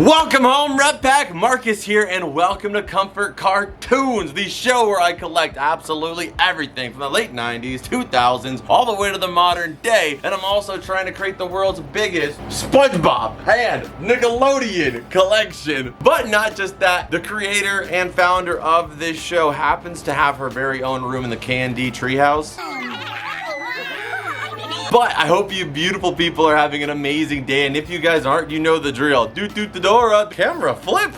Welcome home, Rep Pack. Marcus here, and welcome to Comfort Cartoons, the show where I collect absolutely everything from the late 90s, 2000s, all the way to the modern day. And I'm also trying to create the world's biggest SpongeBob and Nickelodeon collection. But not just that, the creator and founder of this show happens to have her very own room in the K&D treehouse. But I hope you beautiful people are having an amazing day, and if you guys aren't, you know the drill. Doot the door, camera flip.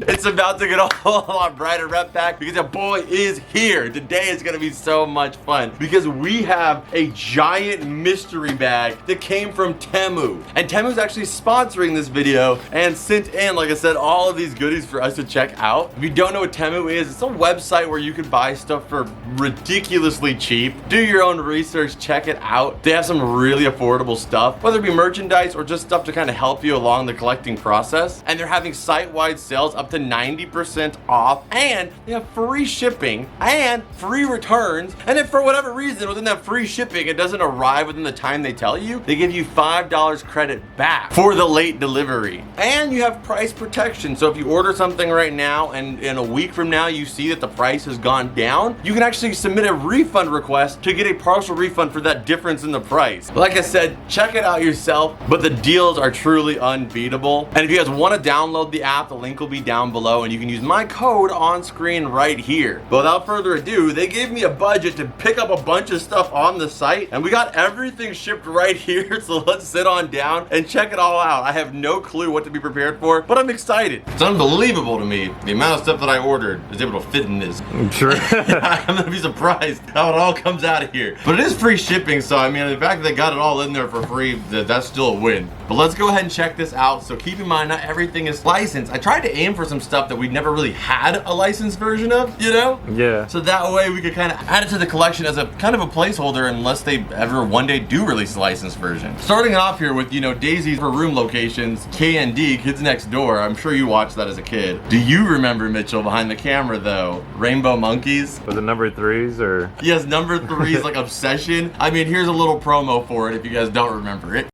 It's about to get a whole lot brighter, Rep Pack, because your boy is here. Today is going to be so much fun because we have a giant mystery bag that came from Temu. And Temu's actually sponsoring this video and sent in, like I said, all of these goodies for us to check out. If you don't know what Temu is, it's a website where you can buy stuff for ridiculously cheap. Do your own research, check it out. They have some really affordable stuff, whether it be merchandise or just stuff to kind of help you along the collecting process. And they're having site-wide sales up to 90% off, and they have free shipping and free returns. And if for whatever reason within that free shipping it doesn't arrive within the time they tell you, they give you $5 credit back for the late delivery. And you have price protection, so if you order something right now and in a week from now you see that the price has gone down, you can actually submit a refund request to get a partial refund for that difference in the price. Like I said, check it out yourself, but the deals are truly unbeatable. And if you guys want to download the app, the link will be down below, and you can use my code on screen right here. But without further ado, they gave me a budget to pick up a bunch of stuff on the site, and we got everything shipped right here. So let's sit on down and check it all out. I have no clue what to be prepared for, but I'm excited. It's unbelievable to me the amount of stuff that I ordered is able to fit in this. Sure. I'm gonna be surprised how it all comes out of here. But it is free shipping, so I mean, the fact that they got it all in there for free, that's still a win. But let's go ahead and check this out. So keep in mind, not everything is licensed. I tried to aim for some stuff that we never really had a licensed version of, you know? Yeah. So that way we could kind of add it to the collection as a kind of a placeholder unless they ever one day do release a licensed version. Starting off here with, you know, Daisy's for room locations, K&D, Kids Next Door. I'm sure you watched that as a kid. Do you remember, Mitchell, behind the camera though? Rainbow Monkeys? Was it number 3s or? Yes, number 3's like Obsession. I mean, here's a little promo for it if you guys don't remember it.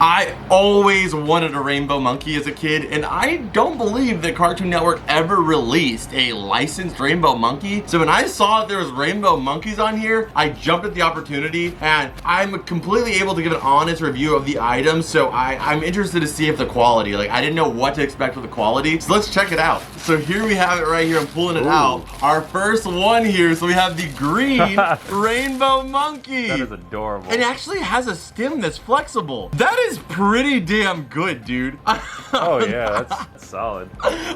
I always wanted a rainbow monkey as a kid, and I don't believe that Cartoon Network ever released a licensed rainbow monkey. So when I saw that there was rainbow monkeys on here, I jumped at the opportunity, and I'm completely able to give an honest review of the items. So I'm interested to see if the quality, like I didn't know what to expect with the quality. So let's check it out. So here we have it right here. I'm pulling it out. Our first one here. So we have the green rainbow monkey. That is adorable. It actually has a stem that's flexible. That is pretty damn good, dude. Oh yeah, that's solid.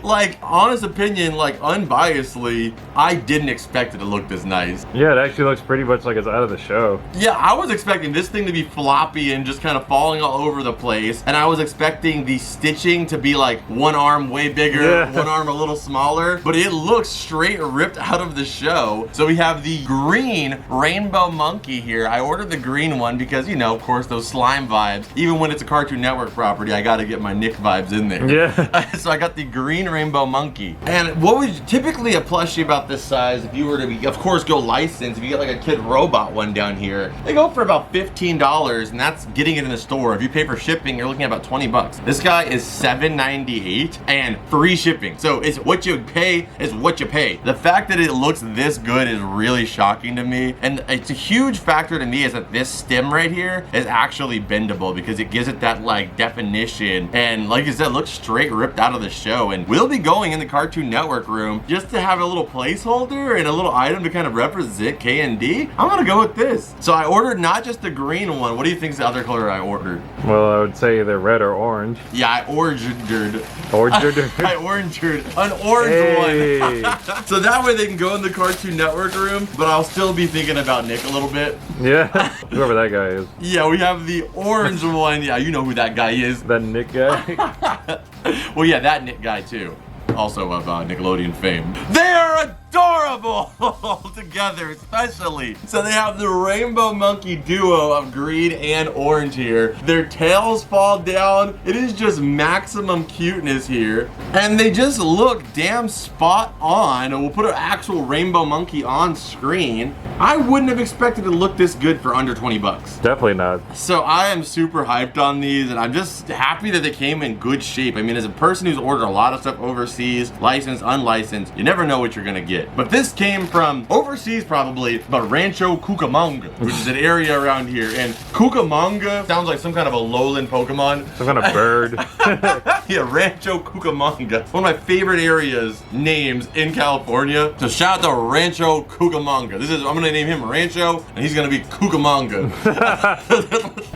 Like, honest opinion, like unbiasedly, I didn't expect it to look this nice. Yeah, it actually looks pretty much like it's out of the show. Yeah, I was expecting this thing to be floppy and just kind of falling all over the place. And I was expecting the stitching to be like one arm way bigger, one arm a little smaller. But it looks straight ripped out of the show. So we have the green rainbow monkey here. I ordered the green one because, you know, of course, those slime vibes. Even when it's a Cartoon Network property, I gotta get my Nick vibes in there. Yeah. So I got the green rainbow monkey. And what would typically a plushie about this size, if you were to be, of course, go licensed, if you get like a kid robot one down here, they go for about $15, and that's getting it in the store. If you pay for shipping, you're looking at about 20 bucks. This guy is $7.98 and free shipping. So it's what you pay is what you pay. The fact that it looks this good is really shocking to me. And it's a huge factor to me is that this stem right here is actually bendable because it gives it that like definition, and like you said, looks straight ripped out of the show. And we'll be going in the Cartoon Network room just to have a little placeholder and a little item to kind of represent K&D. I'm gonna go with this. So I ordered not just the green one. What do you think is the other color I ordered? Well, I would say either red or orange. Yeah, I ordered I ordered an orange one. So that way they can go in the Cartoon Network room, but I'll still be thinking about Nick a little bit. Yeah, whoever that guy is. Yeah, we have the orange one. Yeah, you know who that guy is. That Nick guy? Well, yeah, that Nick guy too. Also of Nickelodeon fame. They are adorable together, especially. So they have the rainbow monkey duo of green and orange here. Their tails fall down. It is just maximum cuteness here. And they just look damn spot on. And we'll put an actual rainbow monkey on screen. I wouldn't have expected it to look this good for under 20 bucks. Definitely not. So I am super hyped on these, and I'm just happy that they came in good shape. I mean, as a person who's ordered a lot of stuff overseas, licensed, unlicensed, you never know what you're gonna get. But this came from overseas probably, but Rancho Cucamonga, which is an area around here. And Cucamonga sounds like some kind of a lowland Pokemon. Some kind of bird. Yeah, Rancho Cucamonga. One of my favorite areas, names in California. So shout out to Rancho Cucamonga. I'm gonna name him Rancho, and he's gonna be Cucamonga.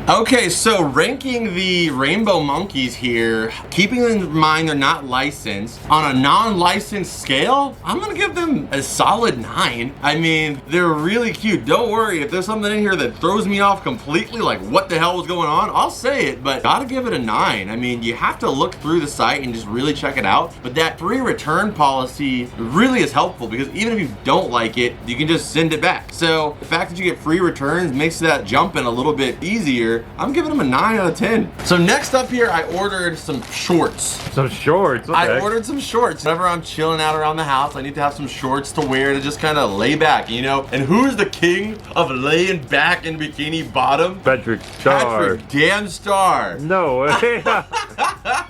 Okay, so ranking the rainbow monkeys here, keeping in mind they're not licensed, on a non-licensed scale, I'm gonna give them a solid 9. I mean, they're really cute. Don't worry, if there's something in here that throws me off completely, like what the hell was going on, I'll say it, but gotta give it a 9. I mean, you have to look through the site and just really check it out, but that free return policy really is helpful because even if you don't like it, you can just send it back. So the fact that you get free returns makes that jumping a little bit easier. I'm giving them a 9 out of 10. So next up here, I ordered some shorts. Some shorts. What the I heck? ordered some shorts. Whenever I'm chilling out around the house, I need to have some shorts to wear to just kind of lay back, you know? And who's the king of laying back in bikini bottom? Patrick Star. Patrick damn Star. No way.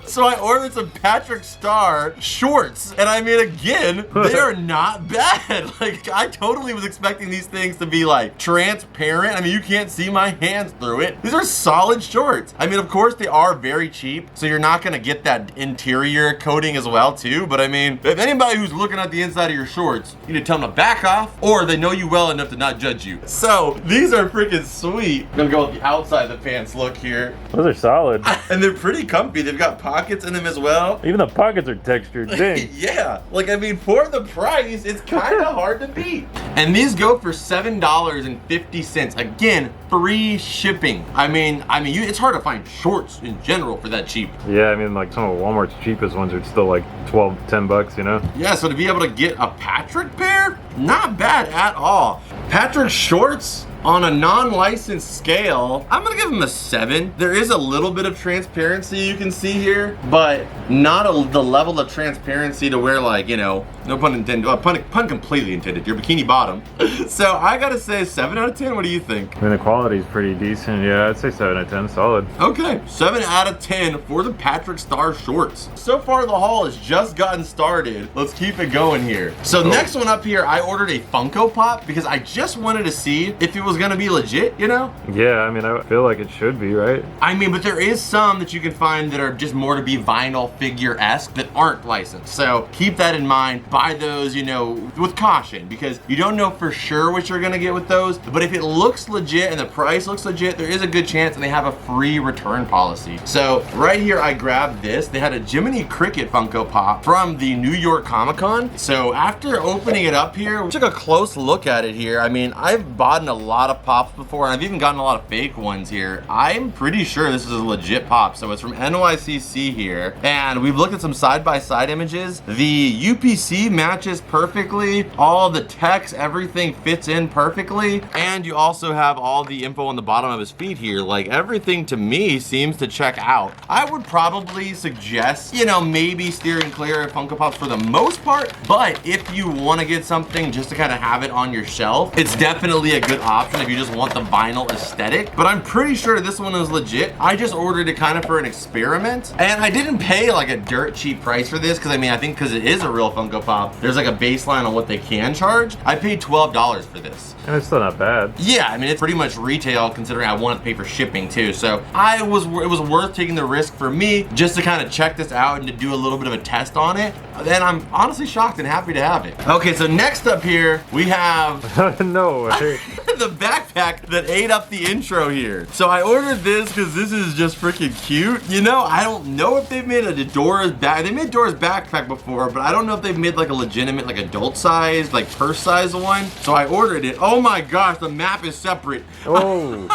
So I ordered some Patrick Star shorts, and I mean, again, they are not bad. Like, I totally was expecting these things to be like transparent. I mean, you can't see my hands through it. These are solid shorts. I mean, of course, they are very cheap, so you're not gonna get that interior coating as well, too. But I mean, if anybody who's looking at the inside of your shorts, you need to tell them to back off, or they know you well enough to not judge you. So these are freaking sweet. I'm gonna go with the outside of the pants look here. Those are solid. And they're pretty comfy. They've got pockets in them as well. Even the pockets are textured. Dang. Yeah, like I mean, for the price, it's kind of hard to beat. And these go for $7.50. Again, free shipping. I mean, it's hard to find shorts in general for that cheap. Yeah, I mean, like some of Walmart's cheapest ones are still like 12, 10 bucks, you know? Yeah, so to be able to get a Patrick pair, not bad at all. Patrick shorts, on a non-licensed scale, I'm gonna give them a 7. There is a little bit of transparency you can see here, but not the level of transparency to where, like, you know, no pun intended, pun completely intended, your bikini bottom. So I gotta say 7 out of 10, what do you think? I mean, the quality's pretty decent. Yeah, I'd say 7 out of 10, solid. Okay, 7 out of 10 for the Patrick Star shorts. So far, the haul has just gotten started. Let's keep it going here. So next one up here, I ordered a Funko Pop because I just wanted to see if it was gonna be legit, you know? Yeah, I mean, I feel like it should be, right? I mean, but there is some that you can find that are just more to be vinyl figure-esque that aren't licensed. So keep that in mind. Buy those, you know, with caution because you don't know for sure what you're gonna get with those. But if it looks legit and the price looks legit, there is a good chance and they have a free return policy. So right here, I grabbed this. They had a Jiminy Cricket Funko Pop from the New York Comic Con. So after opening it up here, we took a close look at it here. I mean, I've bought a lot of pops before, and I've even gotten a lot of fake ones here. I'm pretty sure this is a legit pop. So it's from NYCC here, and we've looked at some side-by-side images. The UPC matches perfectly. All the text, everything fits in perfectly, and you also have all the info on the bottom of his feet here. Like, everything to me seems to check out. I would probably suggest, you know, maybe steering clear of Funko Pops for the most part, but if you want to get something just to kind of have it on your shelf, it's definitely a good option if you just want the vinyl aesthetic. But I'm pretty sure this one is legit. I just ordered it kind of for an experiment, and I didn't pay like a dirt cheap price for this because I mean, I think because it is a real Funko Pop, there's like a baseline on what they can charge. I paid $12 for this. And it's still not bad. Yeah, I mean, it's pretty much retail considering I wanted to pay for shipping too. So it was worth taking the risk for me just to kind of check this out and to do a little bit of a test on it. Then I'm honestly shocked and happy to have it. Okay, so next up here, we have no way. the backpack that ate up the intro here. So I ordered this because this is just freaking cute. You know, I don't know if they've made a Dora's bag. They made Dora's backpack before, but I don't know if they've made like a legitimate, like adult size, like purse size one. So I ordered it. Oh my gosh, the map is separate. Oh.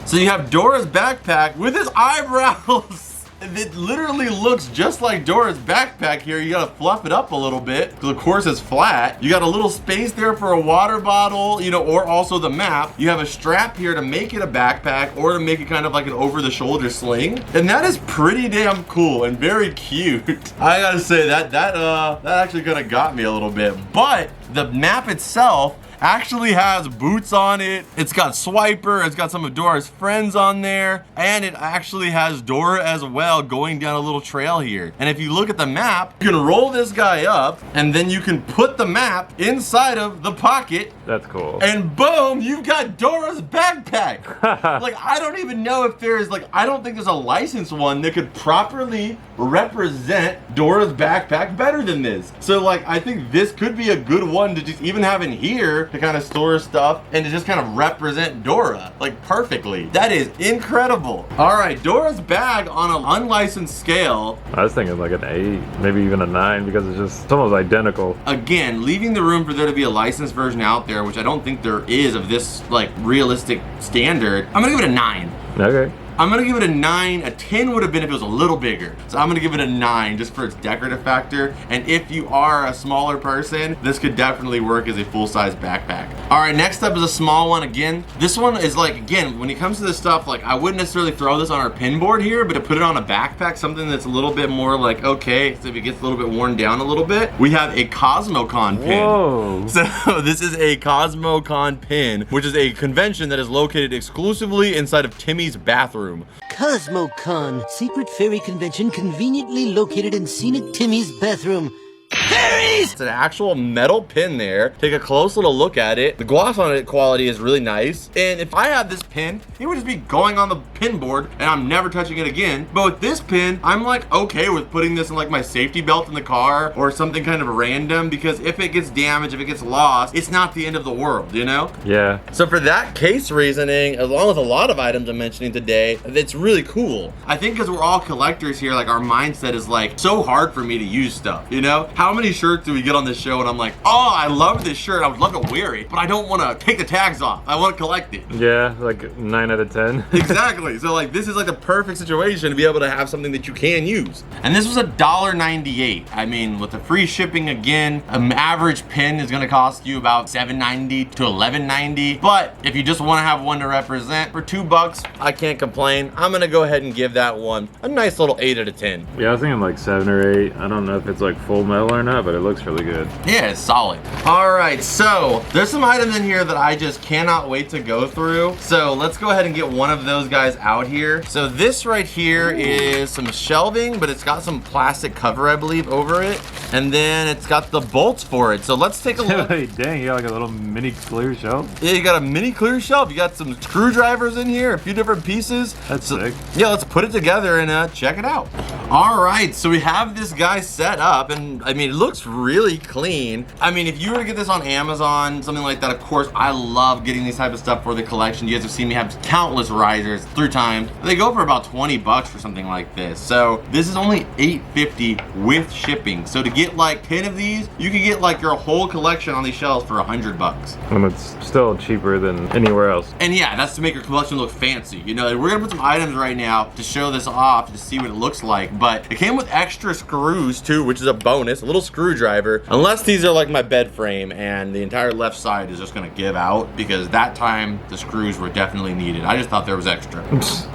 So you have Dora's backpack with his eyebrows. It literally looks just like Dora's backpack here. You gotta fluff it up a little bit, because of course it's flat. You got a little space there for a water bottle, you know, or also the map. You have a strap here to make it a backpack or to make it kind of like an over-the-shoulder sling. And that is pretty damn cool and very cute. I gotta say that actually kind of got me a little bit. But the map itself actually has boots on it. It's got Swiper, it's got some of Dora's friends on there, and it actually has Dora as well going down a little trail here. And if you look at the map, you can roll this guy up, and then you can put the map inside of the pocket. That's cool. And boom, you've got Dora's backpack. Like, I don't even know if there's like, I don't think there's a licensed one that could properly represent Dora's backpack better than this. So like, I think this could be a good one to just even have in here to kind of store stuff and to just kind of represent Dora like perfectly. That is incredible. All right, Dora's bag on an unlicensed scale. I was thinking like an 8, maybe even a 9, because it's almost identical. Again, leaving the room for there to be a licensed version out there, which I don't think there is of this like realistic standard. I'm gonna give it a 9. Okay. I'm gonna give it a 9. A 10 would have been if it was a little bigger. So I'm gonna give it a 9 just for its decorative factor. And if you are a smaller person, this could definitely work as a full-size backpack. All right, next up is a small one again. This one is like, again, when it comes to this stuff, like I wouldn't necessarily throw this on our pin board here, but to put it on a backpack, something that's a little bit more like, okay, so if it gets a little bit worn down a little bit, we have a Cosmo Con pin. Whoa. So this is a Cosmo Con pin, which is a convention that is located exclusively inside of Timmy's bathroom. CosmoCon, secret fairy convention conveniently located in scenic Timmy's bathroom. Fairies! It's an actual metal pin there. Take a close little look at it. The gloss on it quality is really nice. And if I had this pin, it would just be going on the pin board and I'm never touching it again. But with this pin, I'm like okay with putting this in like my safety belt in the car or something kind of random, because if it gets damaged, if it gets lost, it's not the end of the world, you know? Yeah. So for that case reasoning, along with a lot of items I'm mentioning today, it's really cool. I think because we're all collectors here, like our mindset is like so hard for me to use stuff, you know? How many shirts do we get on this show and I'm like, oh, I love this shirt, I would love to wear it, but I don't want to take the tags off. I want to collect it. Yeah, like 9 out of 10. Exactly. So like this is like the perfect situation to be able to have something that you can use. And this was $1.98. I mean, with the free shipping again, an average pin is going to cost you about $7.90 to $11.90. But if you just want to have one to represent for $2, I can't complain. I'm going to go ahead and give that one a nice little 8 out of 10. Yeah, I was thinking like 7 or 8. I don't know if it's like full metal or not, but it looks really good. Yeah, it's solid. All right, so there's some items in here that I just cannot wait to go through. So let's go ahead and get one of those guys out here. So this right here is some shelving, but it's got some plastic cover, I believe, over it. And then it's got the bolts for it. So let's take a look. Dang, you got like a little mini clear shelf? Yeah, you got a mini clear shelf. You got some screwdrivers in here, a few different pieces. That's sick. Yeah, let's put it together and check it out. All right, so we have this guy set up, and I mean, it looks really clean. I mean, if you were to get this on Amazon, something like that, of course, I love getting these type of stuff for the collection. You guys have seen me have countless risers through time. They go for about $20 for something like this. So this is only $8.50 with shipping. So to get like 10 of these, you could get like your whole collection on these shelves for $100. And it's still cheaper than anywhere else. And yeah, that's to make your collection look fancy. You know, we're gonna put some items right now to show this off to see what it looks like. But it came with extra screws too, which is a bonus, a little screwdriver. Unless these are like my bed frame and the entire left side is just gonna give out, because that time the screws were definitely needed. I just thought there was extra.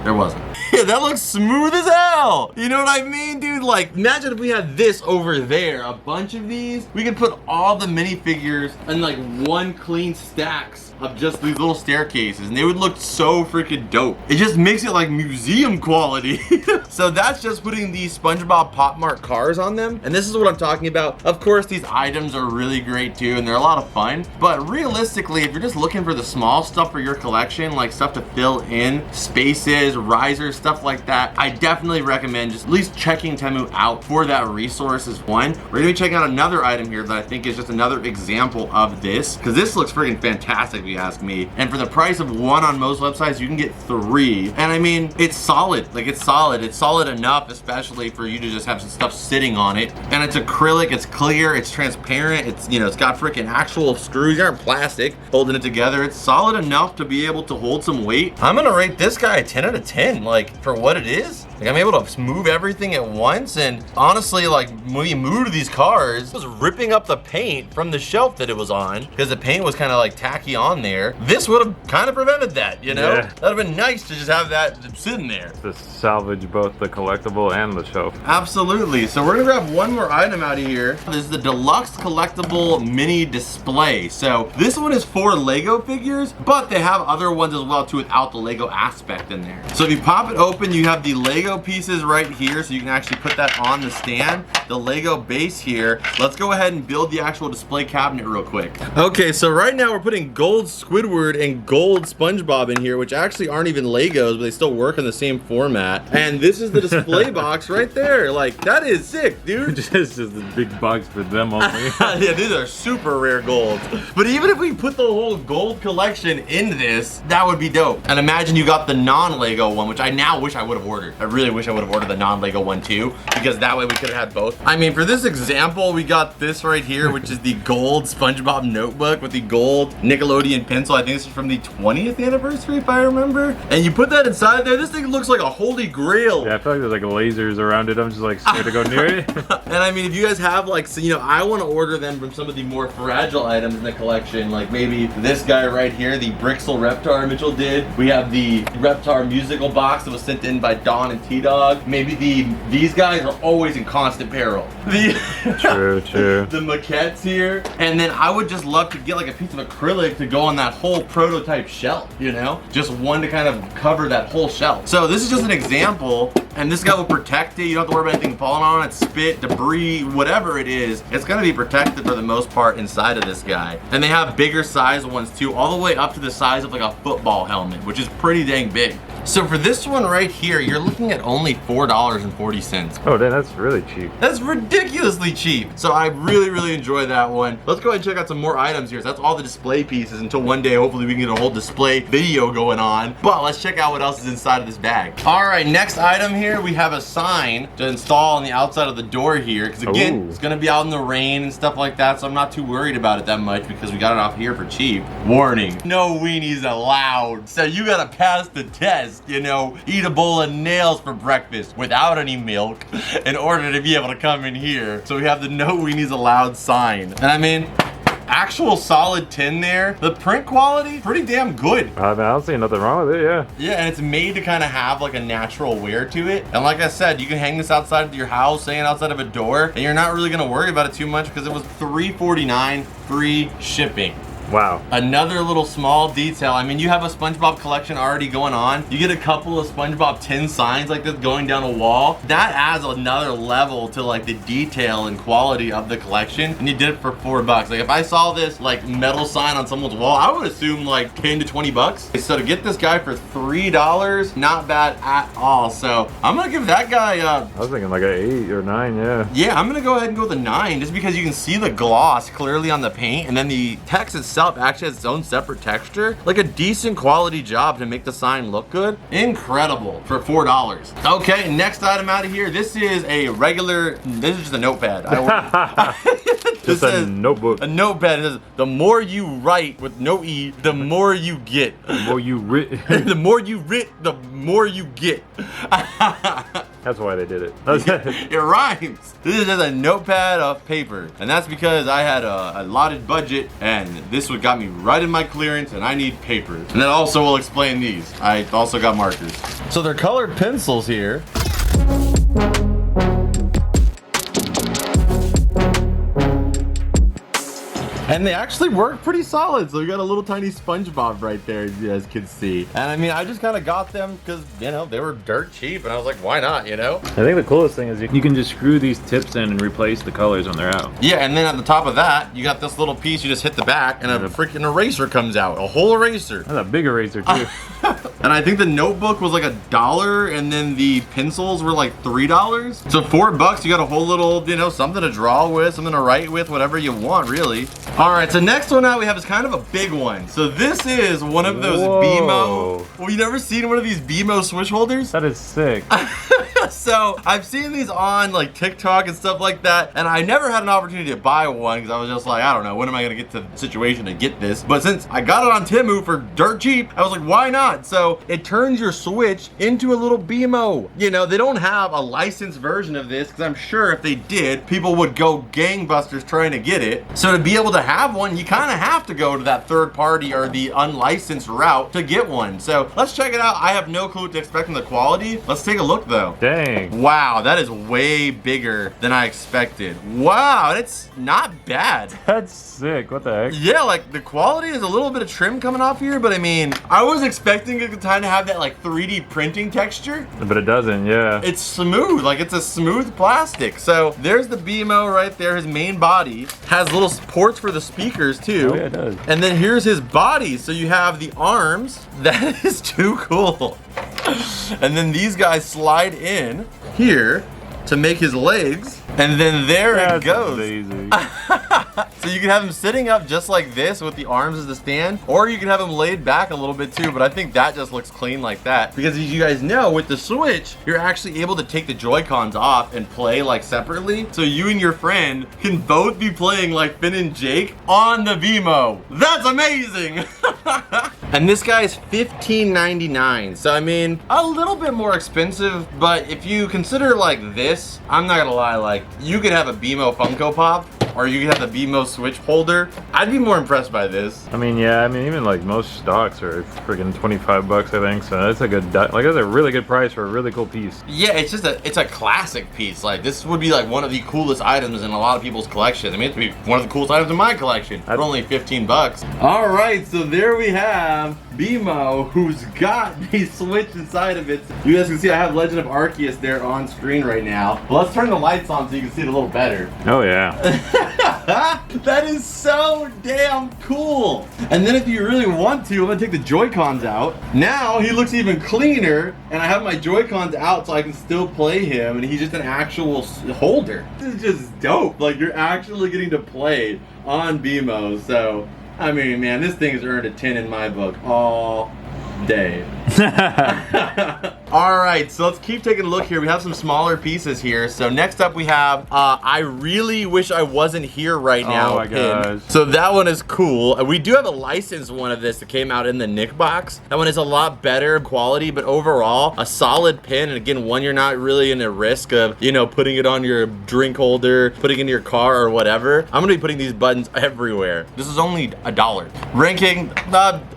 There wasn't. Yeah, that looks smooth as hell. You know what I mean, dude? Like, imagine if we had this over there, a bunch of these. We could put all the minifigures in like one clean stacks of just these little staircases, and they would look so freaking dope. It just makes it like museum quality. So that's just putting these SpongeBob Pop Mart cars on them, and this is what I'm talking about. Of course, these items are really great too, and they're a lot of fun, but realistically, if you're just looking for the small stuff for your collection, like stuff to fill in spaces, risers, stuff like that, I definitely recommend just at least checking Temu out for that resource as one. We're gonna be checking out another item here that I think is just another example of this, because this looks freaking fantastic, you ask me. And for the price of one on most websites, you can get 3. And I mean, it's solid. Like, it's solid. It's solid enough, especially for you to just have some stuff sitting on it. And it's acrylic, it's clear, it's transparent, it's, you know, it's got freaking actual screws. They aren't plastic holding it together. It's solid enough to be able to hold some weight. I'm gonna rate this guy a 10 out of 10, like, for what it is. Like I'm able to move everything at once, and honestly, like when we moved these cars, it was ripping up the paint from the shelf that it was on because the paint was kind of like tacky on there. This would have kind of prevented that, you know? Yeah. That'd have been nice to just have that sitting there. To salvage both the collectible and the shelf. Absolutely. So we're gonna grab one more item out of here. This is the deluxe collectible mini display. So this one is for Lego figures, but they have other ones as well too without the Lego aspect in there. So if you pop it open, you have the Lego pieces right here, so you can actually put that on the stand. The Lego base here. Let's go ahead and build the actual display cabinet real quick. Okay, so right now we're putting gold Squidward and gold SpongeBob in here, which actually aren't even Legos, but they still work in the same format. And this is the display box right there. Like, that is sick, dude. It's just a big box for them only. Yeah, these are super rare golds. But even if we put the whole gold collection in this, that would be dope. And imagine you got the non-Lego one, which I now wish I would have ordered. I really wish I would have ordered the non-Lego one too, because that way we could have had both. I mean, for this example, we got this right here, which is the gold SpongeBob notebook with the gold Nickelodeon pencil. I think this is from the 20th anniversary, if I remember. And you put that inside there, this thing looks like a holy grail. Yeah, I feel like there's like lasers around it. I'm just like scared to go near it. And I mean, if you guys have like, so, you know, I want to order them from some of the more fragile items in the collection, like maybe this guy right here, the Brixel Reptar Mitchell did. We have the Reptar musical box that was sent in by Dawn and T-Dog. Maybe these guys are always in constant peril. True. The maquettes here. And then I would just love to get like a piece of acrylic to go on that whole prototype shelf, you know? Just one to kind of cover that whole shelf. So this is just an example, and this guy will protect it. You don't have to worry about anything falling on it, spit, debris, whatever it is. It's gonna be protected for the most part inside of this guy. And they have bigger size ones too, all the way up to the size of like a football helmet, which is pretty dang big. So for this one right here, you're looking at only $4.40. Oh, damn, that's really cheap. That's ridiculously cheap. So I really enjoy that one. Let's go ahead and check out some more items here. So that's all the display pieces until one day, hopefully we can get a whole display video going on. But let's check out what else is inside of this bag. All right, next item here, we have a sign to install on the outside of the door here. Because again, Ooh. it's gonna be out in the rain and stuff like that. So I'm not too worried about it that much because we got it off here for cheap. Warning, no weenies allowed. So you gotta pass the test, you know, eat a bowl of nails for breakfast without any milk in order to be able to come in here. So we have the no weenies allowed sign. And I mean, actual solid tin there. The print quality, pretty damn good. I don't see nothing wrong with it, yeah. Yeah, and it's made to kind of have like a natural wear to it. And like I said, you can hang this outside of your house, hanging outside of a door, and you're not really gonna worry about it too much because it was $3.49 free shipping. Wow. Another little small detail. I mean, you have a SpongeBob collection already going on. You get a couple of SpongeBob tin signs like this going down a wall. That adds another level to like the detail and quality of the collection. And you did it for $4. Like if I saw this like metal sign on someone's wall, I would assume like 10 to 20 bucks. So to get this guy for $3, not bad at all. So I'm gonna give that guy I was thinking like an 8 or 9, yeah. yeah, I'm gonna go ahead and go with a 9 just because you can see the gloss clearly on the paint, and then the text itself actually has its own separate texture. Like a decent quality job to make the sign look good. Incredible for $4. Okay, next item out of here. This is a regular, this is just a notepad. Just a notebook. A notepad. It says, the more you write with no E, the more you get. The more you writ. The more you writ, the more you get. That's why they did it. It rhymes. This is just a notepad of paper. And that's because I had a allotted budget and this one got me right in my clearance and I need paper. And that also will explain these. I also got markers. So they're colored pencils here. And they actually work pretty solid. So we got a little tiny SpongeBob right there, as you guys can see. And I mean, I just kind of got them because, you know, they were dirt cheap. And I was like, why not, you know? I think the coolest thing is you can just screw these tips in and replace the colors when they're out. Yeah, and then at the top of that, you got this little piece. You just hit the back and a freaking eraser comes out. A whole eraser. That's a big eraser, too. And I think the notebook was like $1 and then the pencils were like $3. So $4, you got a whole little, you know, something to draw with, something to write with, whatever you want, really. All right, so next one out we have is kind of a big one. So this is one of those Whoa. BMO. Well, you never seen one of these BMO switch holders? That is sick. So I've seen these on like TikTok and stuff like that, and I never had an opportunity to buy one because I was just like, I don't know, when am I gonna get to the situation to get this? But since I got it on Temu for dirt cheap, I was like, why not? So it turns your Switch into a little BMO. You know, they don't have a licensed version of this because I'm sure if they did, people would go gangbusters trying to get it. So to be able to have one, you kind of have to go to that third party or the unlicensed route to get one. So let's check it out. I have no clue what to expect in the quality. Let's take a look though. Dang. Wow, that is way bigger than I expected. Wow, it's not bad. That's sick. What the heck? Yeah, like the quality is a little bit of trim coming off here, but I mean, I was expecting it to kind of have that like 3D printing texture. But it doesn't, yeah. It's smooth, like it's a smooth plastic. So there's the BMO right there. His main body has little ports for the speakers too. Oh, yeah, it does. And then here's his body. So you have the arms. That is too cool. And then these guys slide in here to make his legs. And then there it goes. Amazing. So you can have him sitting up just like this with the arms as the stand, or you can have him laid back a little bit too, but I think that just looks clean like that. Because as you guys know, with the Switch, you're actually able to take the Joy-Cons off and play like separately. So you and your friend can both be playing like Finn and Jake on the Vimo. That's amazing! And this guy's $15.99. So I mean, a little bit more expensive, but if you consider like this, I'm not gonna lie, like you could have a BMO Funko Pop, or you could have the BMO Switch holder. I'd be more impressed by this. I mean, yeah, I mean, even like most stocks are freaking 25 bucks, I think. So that's a good, like that's a really good price for a really cool piece. Yeah, it's just it's a classic piece. Like this would be like one of the coolest items in a lot of people's collection. I mean, it'd be one of the coolest items in my collection. For only 15 bucks. All right, so there we have BMO, who's got the Switch inside of it. You guys can see I have Legend of Arceus there on screen right now. Well, let's turn the lights on so you can see it a little better. Oh yeah. That is so damn cool. And then if you really want to, I'm gonna take the Joy-Cons out. Now he looks even cleaner, and I have my Joy-Cons out so I can still play him, and he's just an actual holder. This is just dope. Like you're actually getting to play on BMO. So, I mean, man, this thing has earned a 10 in my book all day. All right, so let's keep taking a look here. We have some smaller pieces here. So next up we have I really wish I wasn't here right now. Oh my gosh. So that one is cool. We do have a licensed one of this that came out in the Nick box. That one is a lot better quality, but overall a solid pin. And again, one you're not really in a risk of, you know, putting it on your drink holder, putting it in your car or whatever. I'm gonna be putting these buttons everywhere. This is only $1. Ranking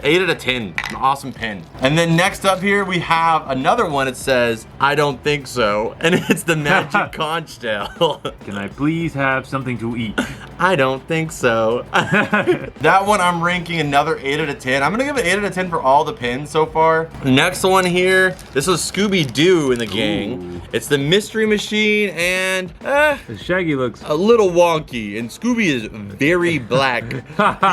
8 out of 10. An awesome pin. And then next up here we have another one. It says, I don't think so. And it's the Magic Conch Tail. Can I please have something to eat? I don't think so. That one I'm ranking another 8 out of 10. I'm gonna give it 8 out of 10 for all the pins so far. Next one here, this was Scooby-Doo in the gang. Ooh. It's the Mystery Machine, and Shaggy looks a little wonky, and Scooby is very black.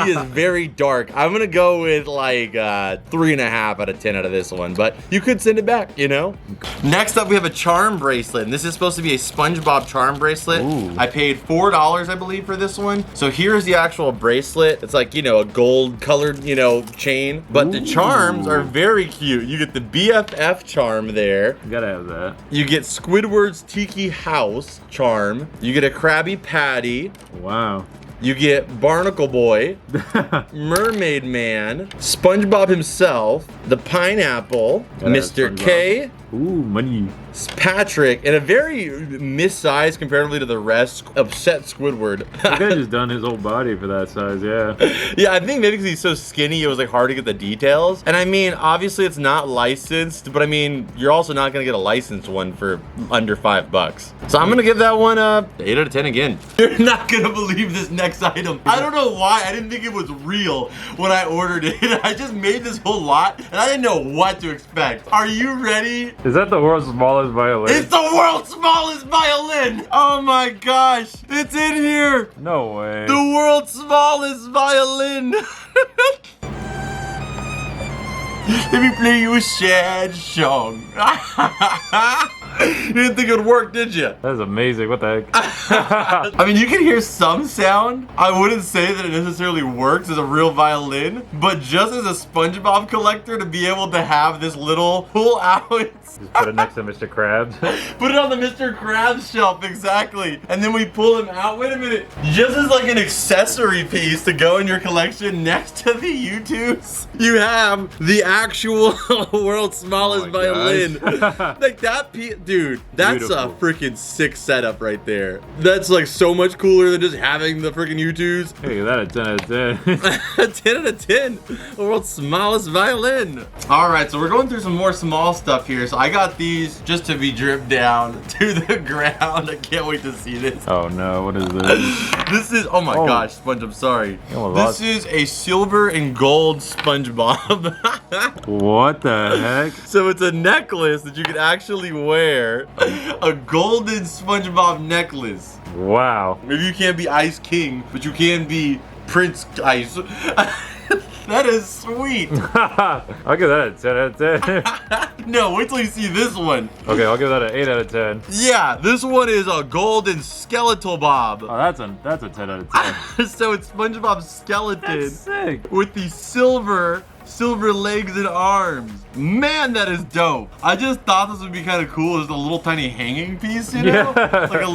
He is very dark. I'm gonna go with like 3.5 out of 10 out of this one, but you could send it back, you know? Next up, we have a charm bracelet, and this is supposed to be a SpongeBob charm bracelet. Ooh. I paid $4, I believe, for this one. So here's the actual bracelet. It's like, you know, a gold colored, you know, chain, but the charms are very cute. You get the BFF charm there. You gotta have that. You get Squidward's Tiki House charm. You get a Krabby Patty. Wow. You get Barnacle Boy, Mermaid Man, SpongeBob himself, the Pineapple, Yeah, Mr. SpongeBob. K, Ooh, money. Patrick, and a very missized comparatively to the rest, upset Squidward. That guy just done his whole body for that size, yeah. Yeah, I think maybe because he's so skinny, it was like hard to get the details. And I mean, obviously it's not licensed, but I mean, you're also not gonna get a licensed one for under $5. So I'm gonna give that one a 8 out of 10 again. You're not gonna believe this next item. I don't know why, I didn't think it was real when I ordered it. I just made this whole lot, and I didn't know what to expect. Are you ready? Is that the world's smallest violin? It's the world's smallest violin! Oh my gosh, it's in here! No way. The world's smallest violin! Let me play you a sad song. You didn't think it would work, did you? That is amazing. What the heck? I mean, you can hear some sound. I wouldn't say that it necessarily works as a real violin, but just as a SpongeBob collector to be able to have this little pull out. Just put it next to Mr. Krabs. Put it on the Mr. Krabs shelf, exactly. And then we pull him out. Wait a minute. Just as like an accessory piece to go in your collection next to the U2s, you have the actual world's smallest violin. Like that dude, that's Beautiful. a freaking sick setup right there. That's like so much cooler than just having the freaking U2s. Hey, that a 10 out of 10. A 10 out of 10. The world's smallest violin. All right, so we're going through some more small stuff here. So I got these just to be dripped down to the ground. I can't wait to see this. Oh no, what is this? This is, oh my gosh, Sponge, I'm sorry. almost This is a silver and gold SpongeBob. What the heck? So it's a necklace that you can actually wear. A golden SpongeBob necklace. Wow. Maybe you can't be Ice King, but you can be Prince Ice. That is sweet. I'll give that a 10 out of 10. No, wait till you see this one. Okay, I'll give that an 8 out of 10. Yeah, this one is a golden skeletal Bob. Oh, that's a 10 out of 10. So it's SpongeBob's skeleton That's sick. with the silver legs and arms. Man, that is dope. I just thought this would be kind of cool as a little tiny hanging piece, you know? Yeah. Like a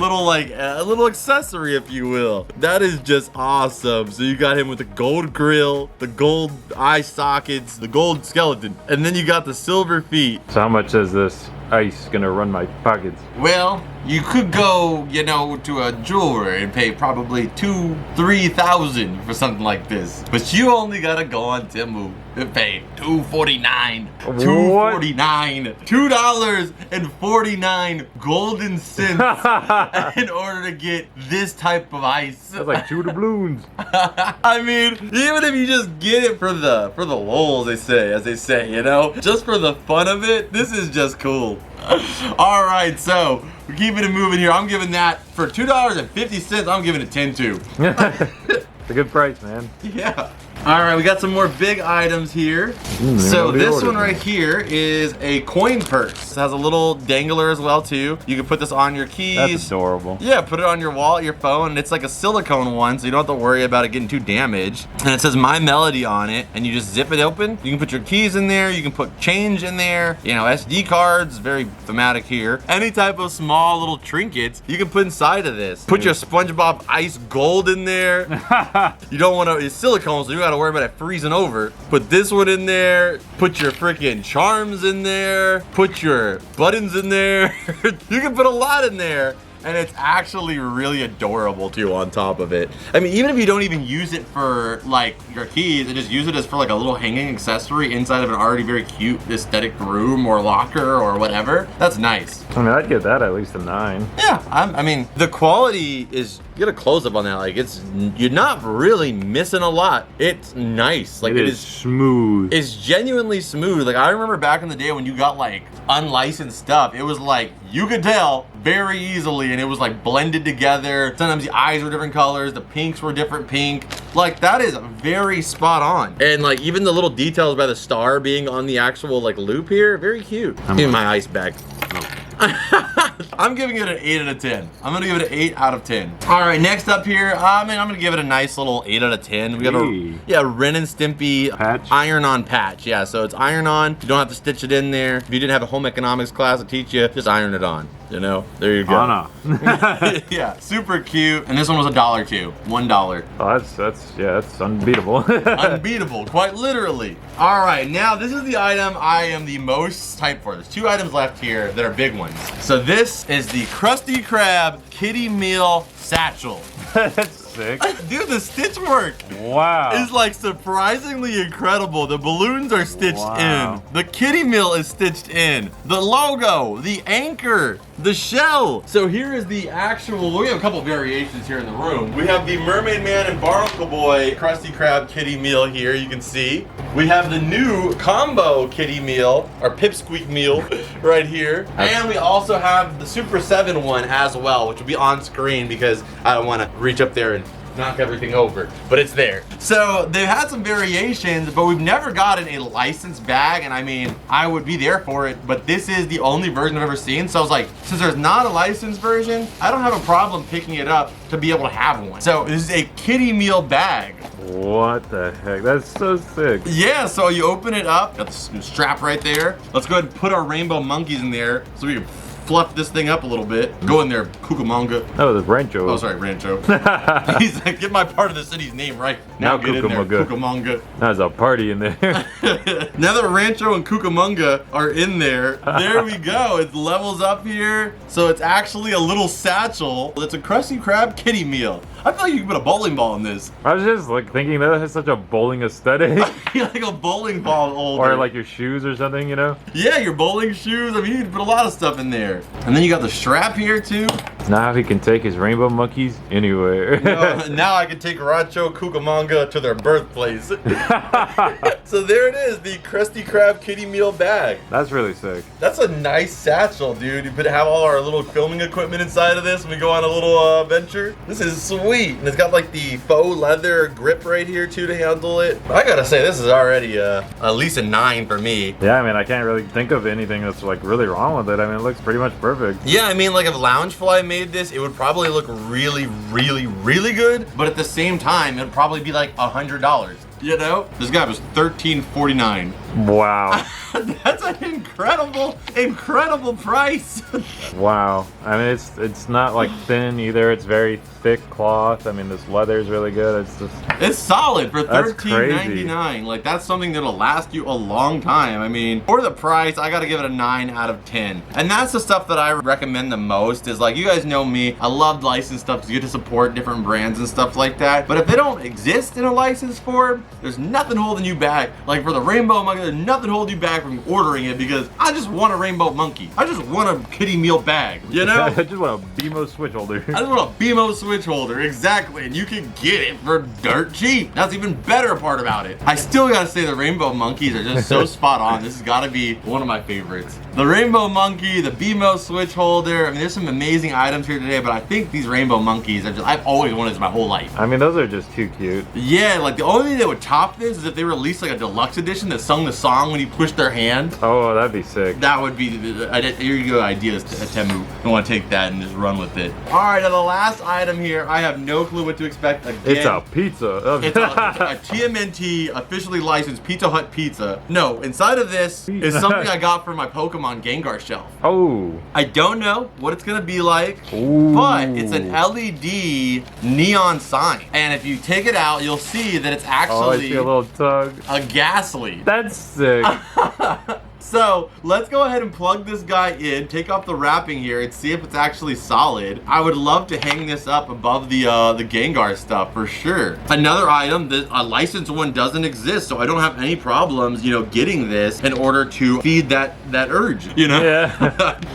little accessory, if you will. That is just awesome. So you got him with the gold grill, the gold eye sockets, the gold skeleton, and then you got the silver feet. So how much is this ice gonna run my pockets? Well, you could go, you know, to a jeweler and pay probably $2,000-3,000 for something like this. But you only gotta go on Temu and pay $2.49. $2.49. $2.49 golden cents in order to get this type of ice. That's like 2 doubloons. I mean, even if you just get it for the lulz, as they say, you know, just for the fun of it, this is just cool. All right, so we're keeping it moving here. I'm giving that for $2.50. I'm giving it 10 too. It's a good price, man. Yeah. All right, we got some more big items here. So this one right here is a coin purse. It has a little dangler as well too. You can put this on your keys. That's adorable. Yeah, put it on your wallet, your phone, and it's like a silicone one, so you don't have to worry about it getting too damaged. And it says My Melody on it, and you just zip it open. You can put your keys in there, you can put change in there, you know, SD cards, very thematic here. Any type of small little trinkets you can put inside of this. Put your SpongeBob ice gold in there. You don't want to, it's silicone, so you gotta worry about it freezing over. Put this one in there. Put your freaking charms in there. Put your buttons in there. You can put a lot in there. And it's actually really adorable too on top of it. I mean, even if you don't even use it for like your keys and just use it as for like a little hanging accessory inside of an already very cute aesthetic room or locker or whatever, that's nice. I mean, I'd give that at least a 9. Yeah, I mean, the quality is, get a close up on that. Like you're not really missing a lot. It's nice. Like it is smooth. It's genuinely smooth. Like I remember back in the day when you got like unlicensed stuff, it was like, you could tell very easily and it was like blended together. Sometimes the eyes were different colors, the pinks were different pink. Like that is very spot on. And like even the little details by the star being on the actual like loop here, very cute. Give me my ice bag. I'm giving it an 8 out of 10. I'm gonna give it an 8 out of 10. All right, next up here, I'm gonna give it a nice little 8 out of 10. We got a Ren and Stimpy patch? iron-on patch. Yeah, so it's iron-on. You don't have to stitch it in there. If you didn't have a home economics class to teach you, just iron it on. You know, there you go. Oh, no. Yeah, super cute. And this one was $1 too, $1. Oh, that's unbeatable. Unbeatable, quite literally. All right, now this is the item I am the most hyped for. There's 2 items left here that are big ones. So this is the Krusty Krab Kitty Meal Satchel. That's sick. Dude, the stitch work is like surprisingly incredible. The balloons are stitched in. The kitty meal is stitched in. The logo, the anchor, the shell. So here is the actual, we have a couple variations here in the room. We have the Mermaid Man and Barnacle Boy Krusty Krab kitty meal here, you can see. We have the new combo kitty meal, or Pipsqueak meal right here. And we also have the Super 7 one as well, which will be on screen because I don't want to reach up there and knock everything over, but it's there. So they've had some variations, but we've never gotten a licensed bag, and I mean, I would be there for it, but this is the only version I've ever seen. So I was like, since there's not a licensed version, I don't have a problem picking it up to be able to have one. So this is a kiddie meal bag. What the heck? That's so sick. Yeah, so you open it up, got the strap right there. Let's go ahead and put our rainbow monkeys in there so we can fluff this thing up a little bit. Go in there, Cucamonga. Oh, the Rancho. Oh, sorry, Rancho. He's like, get my part of the city's name right. Now get in there, Cucamonga. Cucamonga. There's a party in there. Now that Rancho and Cucamonga are in there, there we go. It levels up here. So it's actually a little satchel. It's a Krusty Krab kitty meal. I feel like you could put a bowling ball in this. I was just like thinking that has such a bowling aesthetic. Like a bowling ball holder. Or like your shoes or something, you know? Yeah, your bowling shoes. I mean, you can put a lot of stuff in there. And then you got the strap here too. Now he can take his rainbow monkeys anywhere. Now I can take Rancho Cucamonga to their birthplace. So there it is, the Krusty Krab kitty meal bag. That's really sick. That's a nice satchel, dude. You could have all our little filming equipment inside of this when we go on a little adventure. This is sweet. And it's got like the faux leather grip right here too to handle it. I gotta say, this is already at least a 9 for me. Yeah, I mean, I can't really think of anything that's like really wrong with it. I mean, it looks pretty much perfect. Yeah, I mean, like if Loungefly made this, it would probably look really, really, really good. But at the same time, it'd probably be like $100. You know? This guy was $13.49. Wow. That's an incredible, incredible price. Wow. I mean, it's not like thin either. It's very thick cloth. I mean, this leather is really good. It's just... It's solid for That's $13.99. Like, that's something that'll last you a long time. I mean, for the price, I gotta give it a 9 out of 10. And that's the stuff that I recommend the most is like, you guys know me. I love licensed stuff because you get to support different brands and stuff like that. But if they don't exist in a licensed form, there's nothing holding you back. Like for the rainbow monkey, there's nothing holding you back from ordering it because I just want a rainbow monkey. I just want a kitty meal bag, you know? I just want a BMO switch holder. I just want a BMO switch holder, exactly, and you can get it for dirt cheap. That's the even better part about it. I still gotta say the rainbow monkeys are just so spot on. This has gotta be one of my favorites. The rainbow monkey, the BMO switch holder. I mean, there's some amazing items here today, but I think these rainbow monkeys are just, I've always wanted this my whole life. I mean, those are just too cute. Yeah, like the only thing that would top this is if they released like a deluxe edition that sung the song when you push their hand. Oh, that'd be sick. That would be, here you go, ideas, Temu. I want to take that and just run with it. All right, now the last item here, I have no clue what to expect again. It's a pizza. It's a TMNT officially licensed Pizza Hut pizza. No, inside of this is something I got for my Pokemon Gengar shelf. Oh. I don't know what it's gonna be like, Ooh. but it's an LED neon sign. And if you take it out, you'll see that it's Oh, I actually see a little tug. a Ghastly. That's sick. So let's go ahead and plug this guy in, take off the wrapping here and see if it's actually solid. I would love to hang this up above the Gengar stuff for sure. Another item, that a licensed one doesn't exist, so I don't have any problems, you know, getting this in order to feed that urge, you know? Yeah.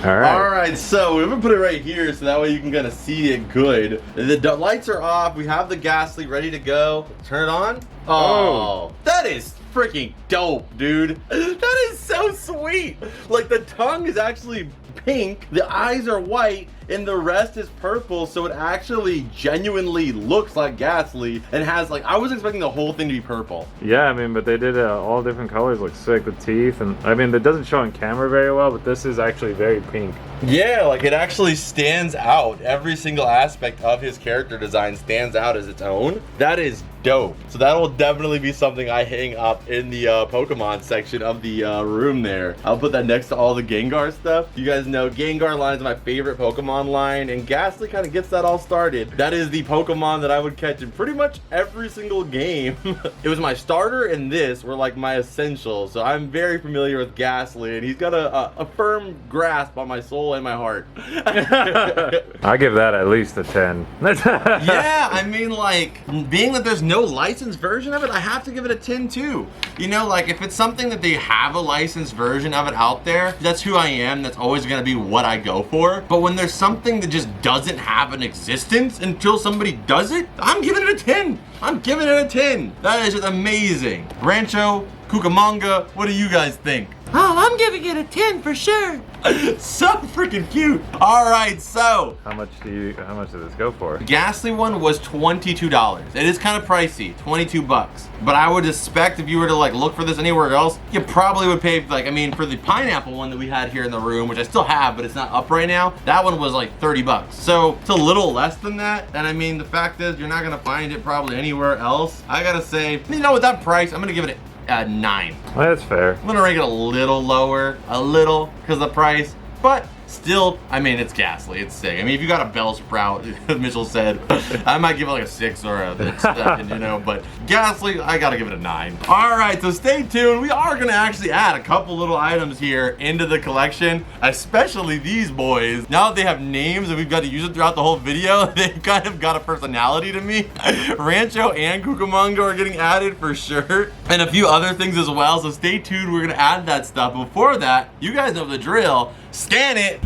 All right. All right, so we're gonna put it right here so that way you can kind of see it good. The lights are off. We have the Ghastly ready to go. Turn it on. Oh, that is freaking dope, dude. That is so sweet. Like the tongue is actually pink, the eyes are white, and the rest is purple, so it actually genuinely looks like Ghastly and has like, I was expecting the whole thing to be purple. Yeah, I mean, but they did all different colors, look sick, the teeth, and I mean, it doesn't show on camera very well, but this is actually very pink. Yeah, like it actually stands out. Every single aspect of his character design stands out as its own. That is dope. So that will definitely be something I hang up in the Pokemon section of the room there. I'll put that next to all the Gengar stuff. You guys know Gengar line is my favorite Pokemon line, and Ghastly kind of gets that all started. That is the Pokemon that I would catch in pretty much every single game. It was my starter, and this were like my essentials. So I'm very familiar with Ghastly, and he's got a firm grasp on my soul and my heart. I give that at least a 10. Yeah, I mean, like, being that there's no licensed version of it, I have to give it a 10 too. You know, like, if it's something that they have a licensed version of it out there, that's who I am. That's always gonna be what I go for. But when there's something that just doesn't have an existence until somebody does it, I'm giving it a 10. I'm giving it a 10. That is just amazing. Rancho, Cucamonga, what do you guys think? Oh, I'm giving it a 10 for sure. So freaking cute. All right, so How much did this go for? the Ghastly one was $22. It is kind of pricey, 22 bucks. But I would expect if you were to like look for this anywhere else, you probably would pay like, I mean, for the pineapple one that we had here in the room, which I still have, but it's not up right now. That one was like 30 bucks. So it's a little less than that. And I mean, the fact is you're not gonna find it probably anywhere else. I gotta say, you know, with that price, I'm gonna give it a 9. Well, that's fair. I'm gonna rank it a little lower, because of the price, but still, I mean, it's Ghastly, it's sick. I mean, if you got a bell sprout, Mitchell said, I might give it like a 6 or a 7, you know, but Ghastly, I gotta give it a 9. All right, so stay tuned. We are gonna actually add a couple little items here into the collection, especially these boys. Now that they have names and we've got to use it throughout the whole video, they've kind of got a personality to me. Rancho and Cucamonga are getting added for sure, and a few other things as well, so stay tuned. We're gonna add that stuff. Before that, you guys know the drill. Scan it.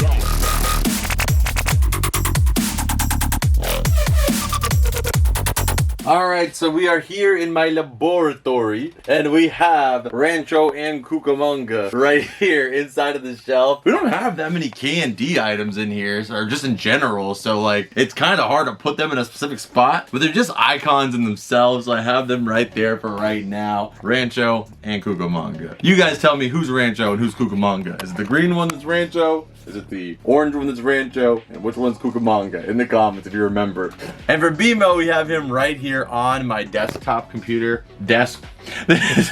All right, so we are here in my laboratory, and we have Rancho and Cucamonga right here inside of the shelf. We don't have that many K&D items in here, or just in general, so like, it's kind of hard to put them in a specific spot, but they're just icons in themselves, so I have them right there for right now. Rancho and Cucamonga. You guys tell me who's Rancho and who's Cucamonga. Is it the green one that's Rancho? Is it the orange one that's Rancho? And which one's Cucamonga? In the comments if you remember. And for BMO, we have him right here on my desktop computer. This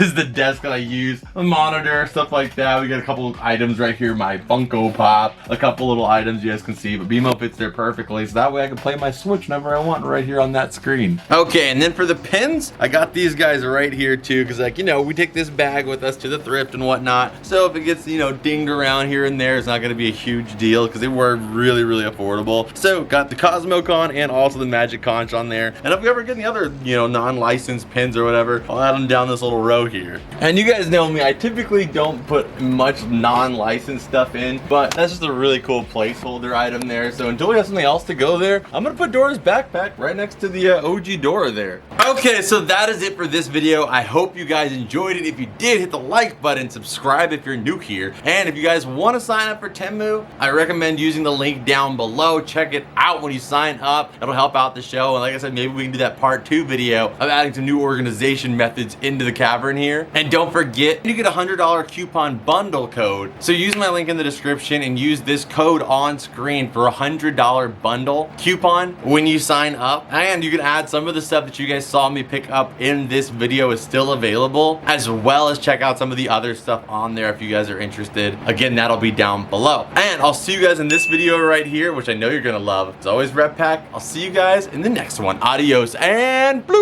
is the desk that I use. A monitor, stuff like that. We got a couple of items right here. My Funko Pop. A couple little items you guys can see. But BMO fits there perfectly. So that way I can play my Switch whenever I want right here on that screen. Okay, and then for the pins, I got these guys right here too. Because like, you know, we take this bag with us to the thrift and whatnot. So if it gets, you know, dinged around here and there, it's not going to be a huge deal because they were really, really affordable. So got the Cosmo Con and also the Magic Conch on there. And if we ever get any other, you know, non-licensed pins or whatever, I'll add them down this little row here. And you guys know me, I typically don't put much non-licensed stuff in, but that's just a really cool placeholder item there. So until we have something else to go there, I'm gonna put Dora's backpack right next to the OG Dora there. Okay, so that is it for this video. I hope you guys enjoyed it. If you did, hit the like button, subscribe if you're new here, and if you guys want to sign up for Temu, I recommend using the link down below. Check it out when you sign up. It'll help out the show, and like I said, maybe we can do that part 2 video of adding some new organization methods into the cavern here. And don't forget, you get a $100 coupon bundle code. So use my link in the description and use this code on screen for a $100 bundle coupon when you sign up. And you can add some of the stuff that you guys saw me pick up in this video is still available, as well as check out some of the other stuff on there if you guys are interested. Again, that'll be down below. And I'll see you guys in this video right here, which I know you're gonna love. It's always Rep Pack. I'll see you guys in the next one. Adios and bloop.